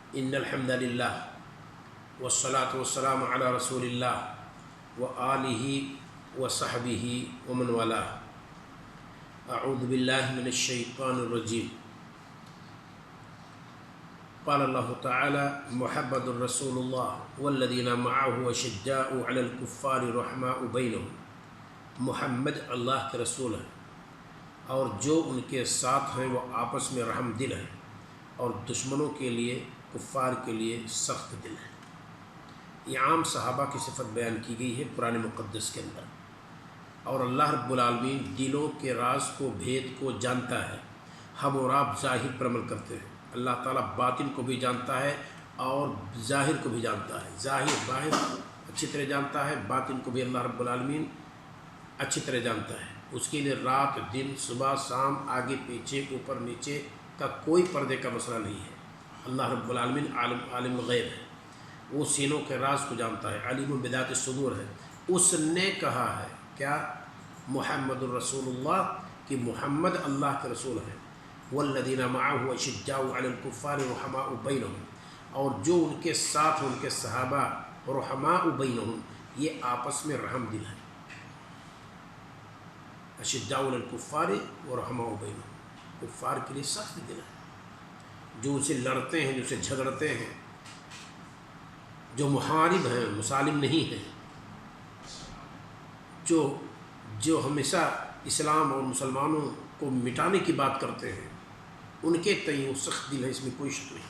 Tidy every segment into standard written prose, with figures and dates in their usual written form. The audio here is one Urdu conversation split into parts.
إن الحمد لله والصلاة والسلام على رسول الله وآله وصحبه ومن والاه. أعوذ بالله من الشيطان الرجيم. قال الله تعالى: محمد رسول الله والذين معه أشداء على الكفار رحماء بينهم. محمد اللہ کے رسول ہیں اور جو ان کے ساتھ ہیں وہ آپس میں رحم دل ہیں اور دشمنوں کے لیے، کفار کے لیے سخت دل ہیں. یہ عام صحابہ کی صفت بیان کی گئی ہے قرآن مقدس کے اندر. اور اللہ رب العالمین دلوں کے راز کو، بھید کو جانتا ہے. ہم اور آپ ظاہر پر عمل کرتے ہیں، اللہ تعالیٰ باطن کو بھی جانتا ہے اور ظاہر کو بھی جانتا ہے. ظاہر باہر اچھی طرح جانتا ہے، باطن کو بھی اللہ رب العالمین اچھی طرح جانتا ہے. اس کے لیے رات دن، صبح شام، آگے پیچھے، اوپر نیچے کا کوئی پردے کا مسئلہ نہیں ہے. اللہ رب العالمین عالم غیب ہے، وہ سینوں کے راز کو جانتا ہے، علیم بذات الصدور ہے. اس نے کہا ہے کیا؟ محمد الرسول اللہ، کہ محمد اللہ کے رسول ہیں. والذین معه اشداء علی الکفار رحماء بینہم، اور جو ان کے ساتھ ان کے صحابہ رحماء بینہم، یہ آپس میں رحم دل ہیں. اشداء علی الکفار ورحماء بینہم، کفار کے لیے سخت دل ہے، جو اسے لڑتے ہیں، جو اسے جھگڑتے ہیں، جو محارب ہیں، مسالم نہیں ہیں، جو ہمیشہ اسلام اور مسلمانوں کو مٹانے کی بات کرتے ہیں، ان کے تئیں وہ سخت دل ہے، اس میں کوئی شک نہیں.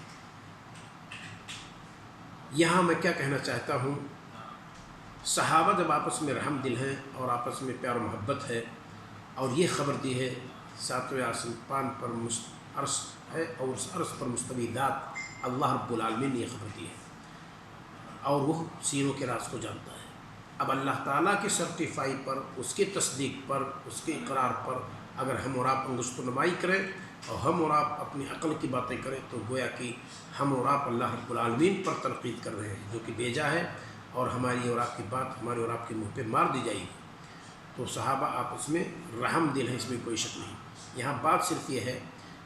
یہاں میں کیا کہنا چاہتا ہوں، صحابہ جب آپس میں رحم دل ہیں اور آپس میں پیار و محبت ہے، اور یہ خبر دی ہے ساتویں آسمان پر عرش ہے اور اس عرش پر مستوی ذات اللہ رب العالمین نے یہ خبر دی ہے، اور وہ سینوں کے راز کو جانتا ہے. اب اللہ تعالیٰ کی سرٹیفائی پر، اس کی تصدیق پر، اس کے اقرار پر اگر ہم اور آپ انگشت نمائی کریں اور ہم اور آپ اپنی عقل کی باتیں کریں، تو گویا کہ ہم اور آپ اللہ رب العالمین پر تنقید کر رہے ہیں، جو کہ بیجا ہے، اور ہماری اور آپ کی بات ہمارے اور آپ کے منہ پہ مار دی جائے گی. تو صحابہ آپس میں رحم دل ہے، اس میں کوئی شک نہیں. یہاں بات صرف یہ ہے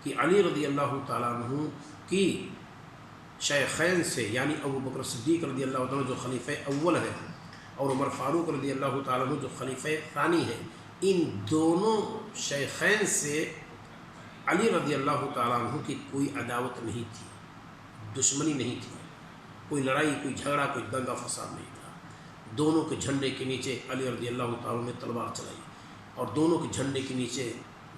کہ علی رضی اللہ تعالیٰ عنہ کی شیخین سے، یعنی ابو بکر صدیق رضی اللہ تعالیٰ جو خلیفہ اول ہے، اور عمر فاروق رضی اللہ تعالیٰ عنہ جو خلیفہ ثانی ہے، ان دونوں شیخین سے علی رضی اللہ تعالیٰ عنہ کی کوئی عداوت نہیں تھی، دشمنی نہیں تھی، کوئی لڑائی، کوئی جھگڑا، کوئی دنگا فساد نہیں تھا. دونوں کے جھنڈے کے نیچے علی رضی اللہ تعالیٰ نے تلوار چلائی، اور دونوں کے جھنڈے کے نیچے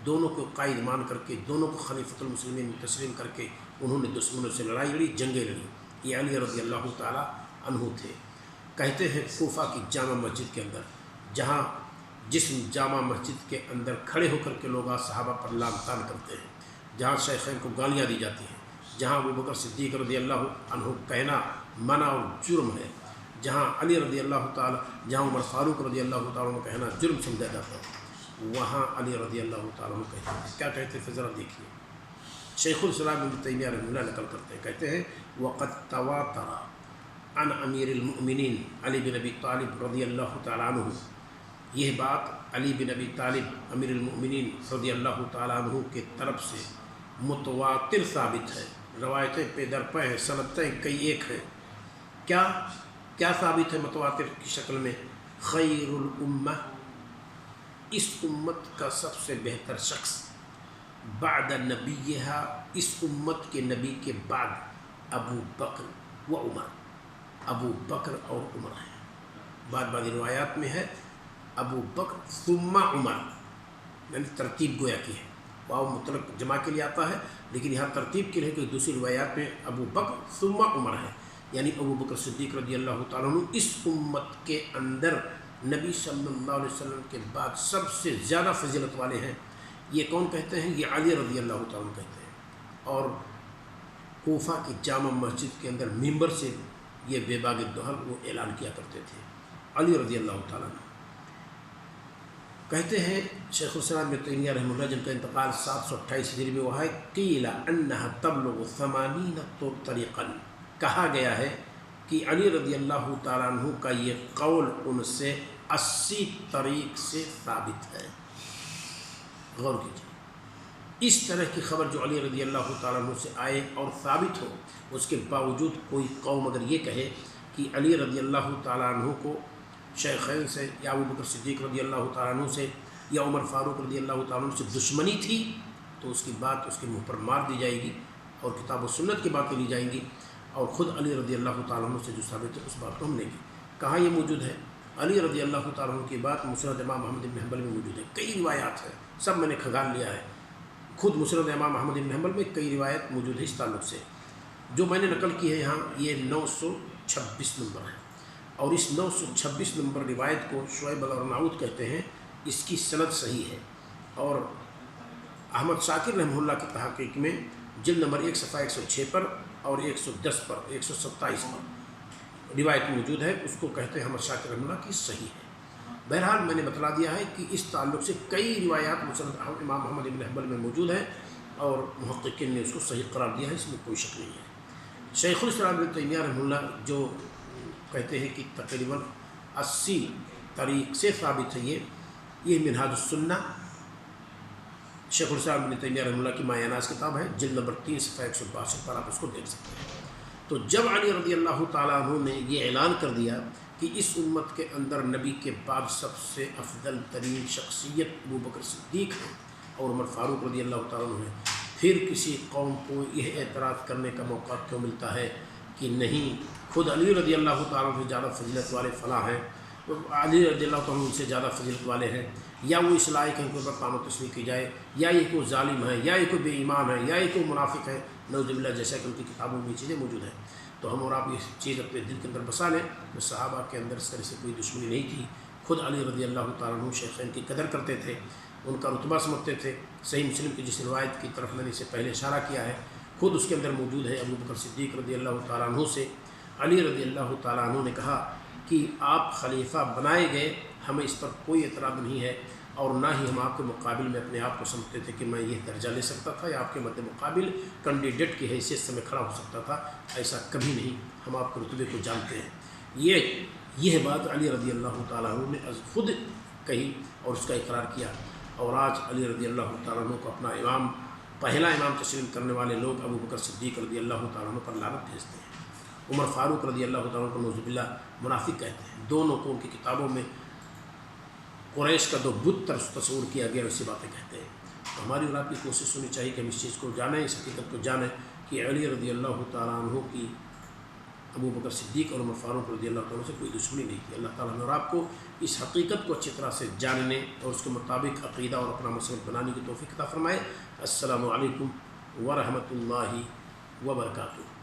دونوں کو قائد مان کر کے، دونوں کو خلیفۃ المسلمین تسلیم کر کے انہوں نے دشمنوں سے لڑائی لڑی، جنگیں لڑی. یہ علی رضی اللہ تعالیٰ عنہ تھے. کہتے ہیں کوفہ کی جامع مسجد کے اندر، جہاں جس جامع مسجد کے اندر کھڑے ہو کر کے لوگ صحابہ پر لعن طعن کرتے ہیں، جہاں شیخین کو گالیاں دی جاتی ہیں، جہاں ابو بکر صدیق رضی اللہ عنہ کہنا منع اور جرم ہے، جہاں علی رضی اللہ تعالیٰ، جہاں عمر فاروق رضی اللہ تعالیٰ عنہ کہنا جرم سمجھا جاتا ہے، وہاں علی رضی اللہ تعالیٰ عنہ کہتے ہیں. کیا کہتے ہیں ذرا دیکھیے. شیخ الاسلام ابن تیمیہ رحمہ اللہ نقل کرتے ہیں، کہتے ہیں: وقد تواتر عن امیر المؤمنین علی بن ابی طالب رضی اللہ تعالیٰ عنہ، یہ بات علی بن ابی طالب امیر المؤمنین رضی اللہ تعالیٰ عنہ کے طرف سے متواتر ثابت ہے. روایتیں پہ در پہ ہیں، سندیں کئی ایک ہیں. کیا ثابت ہے متواتر کی شکل میں؟ خیر الامہ، اس امت کا سب سے بہتر شخص، بعد نبیہا، اس امت کے نبی کے بعد، ابو بکر و عمر، ابو بکر اور عمر ہیں. بعض روایات میں ہے ابو بکر ثم عمر، یعنی ترتیب گویا کی ہے. واو مطلق جمع کے لیے آتا ہے، لیکن یہاں ترتیب کے لیے کہ دوسری روایات میں ابو بکر ثم عمر ہے، یعنی ابو بکر صدیق رضی اللہ تعالیٰ عنہ اس امت کے اندر نبی صلی اللہ علیہ وسلم کے بعد سب سے زیادہ فضیلت والے ہیں. یہ کون کہتے ہیں؟ یہ علی رضی اللہ تعالیٰ عنہ کہتے ہیں. اور کوفہ کی جامع مسجد کے اندر ممبر سے یہ بے باغ دہل وہ اعلان کیا کرتے تھے، علی رضی اللہ تعالیٰ عنہ. کہتے ہیں شیخ الاسلام ابن تیمیہ رحمہ اللہ، جن کا انتقال 728 ہجری میں ہوا ہے، قیل انہا تبلغ 80 طریقا، کہا گیا ہے کہ علی رضی اللہ تعالیٰ عنہ کا یہ قول ان سے 80 طریق سے ثابت ہے. غور کیجیے، اس طرح کی خبر جو علی رضی اللہ تعالیٰ عنہ سے آئے اور ثابت ہو، اس کے باوجود کوئی قوم اگر یہ کہے کہ علی رضی اللہ تعالیٰ عنہ کو شیخین سے یا ابو بکر صدیق رضی اللہ تعالیٰ عنہ سے یا عمر فاروق رضی اللہ تعالیٰ عنہ سے دشمنی تھی، تو اس کی بات اس کے منہ پر مار دی جائے گی اور کتاب و سنت کی باتیں لی جائیں گی، اور خود علی رضی اللہ تعالیٰ عنہ سے جو ثابت ہے اس بات کو ہم لیں گے۔ کہاں یہ موجود ہے؟ علی رضی اللہ تعالیٰ عنہ کی بات مسند امام احمد بن حنبل میں موجود ہے، کئی روایات ہیں، سب میں نے کھنگال لیا ہے، خود مسند امام احمد بن حنبل میں کئی روایت موجود ہے اس تعلق سے۔ جو میں نے نقل کی ہے یہاں یہ 926 نمبر ہے، اور اس 926 نمبر روایت کو شعیب الارناؤط کہتے ہیں، اس کی سند صحیح ہے، اور احمد شاکر رحمہ اللہ کی تحقیق میں جلد نمبر 1 صفحہ 106 پر اور 110 پر 127 پر روایت موجود ہے، اس کو کہتے ہیں احمد شاکر رحمہ اللہ کی صحیح ہے۔ بہرحال میں نے بتلا دیا ہے کہ اس تعلق سے کئی روایات مسند امام احمد بن حنبل میں موجود ہیں، اور محققین نے اس کو صحیح قرار دیا ہے، اس میں کوئی شک نہیں ہے۔ شیخ الاسلام ابن تیمیہ رحمہ اللہ جو کہتے ہیں کہ تقریباً 80 طریق سے ثابت ہے یہ منہاج السنہ شیخ الاسلام ابن تیمیہ رحمہ اللہ کی مایاناز کتاب ہے، جلد نمبر 3 صفحہ 162 پر آپ اس کو دیکھ سکتے ہیں۔ تو جب علی رضی اللہ تعالیٰ عنہ نے یہ اعلان کر دیا کہ اس امت کے اندر نبی کے بعد سب سے افضل ترین شخصیت ابو بکر صدیق ہے اور عمر فاروق رضی اللہ تعالیٰ عنہ ہے، پھر کسی قوم کو یہ اعتراض کرنے کا موقع کیوں ملتا ہے کہ نہیں خود علی رضی اللہ تعالیٰ عنہ سے زیادہ فضیلت والے فلاں ہیں، علی رضی اللہ تعالیٰ عنہ سے زیادہ فضیلت والے ہیں، یا وہ اس لائق ہیں کہ ان پر قام و تسلیم کی جائے، یا یہ کوئی ظالم ہے، یا یہ کوئی بے ایمان ہے، یا یہ کوئی منافق ہے، نعوذ باللہ، جیسا کہ ان کی کتابوں میں یہ چیزیں موجود ہیں۔ تو ہم اور آپ یہ چیز اپنے دل کے اندر بسا لیں کہ صحابہ کے اندر اس طرح سے کوئی دشمنی نہیں تھی، خود علی رضی اللہ تعالیٰ عنہ شیخین کی قدر کرتے تھے، ان کا رتبہ سمجھتے تھے۔ صحیح مسلم کی جس روایت کی طرف میں نے اس سے پہلے اشارہ کیا ہے، خود اس کے اندر موجود ہے، ابو بکر صدیق رضی اللہ تعالیٰ عنہ سے علی رضی اللہ تعالیٰ عنہ نے کہا کہ آپ خلیفہ بنائے گئے، ہمیں اس پر کوئی اعتراض نہیں ہے، اور نہ ہی ہم آپ کے مقابل میں اپنے آپ کو سمجھتے تھے کہ میں یہ درجہ لے سکتا تھا یا آپ کے مد مقابل کینڈیڈیٹ کی حیثیت سے میں کھڑا ہو سکتا تھا، ایسا کبھی نہیں، ہم آپ کے رتبے کو جانتے ہیں۔ یہ بات علی رضی اللہ تعالیٰ عنہ نے از خود کہی اور اس کا اقرار کیا، اور آج علی رضی اللہ تعالیٰ عنہ کو اپنا امام، پہلا امام تسلیم کرنے والے لوگ ابو بکر صدیق رضی اللہ تعالیٰ عنہ پر لعنت بھیجتے ہیں، عمر فاروق رضی اللہ تعالیٰ عنہ کو نعوذ باللہ منافق کہتے ہیں، دونوں کو ان کی کتابوں میں قریش کا دو بت تصور کیا گیا، ویسی باتیں کہتے ہیں۔ تو ہماری اور آپ کی کوشش ہونی چاہیے کہ ہم اس چیز کو جانیں، اس حقیقت کو جانیں کہ علی رضی اللہ تعالیٰ عنہ کی ابو بکر صدیق اور عمر فاروق رضی اللہ تعالیٰ سے کوئی دشمنی نہیں تھی۔ اللہ تعالیٰ نے اور آپ کو اس حقیقت کو اچھی طرح سے جاننے اور اس کے مطابق عقیدہ اور اپنا مسلک بنانے کی توفیق عطا فرمائے۔ السلام علیکم ورحمۃ اللہ وبرکاتہ۔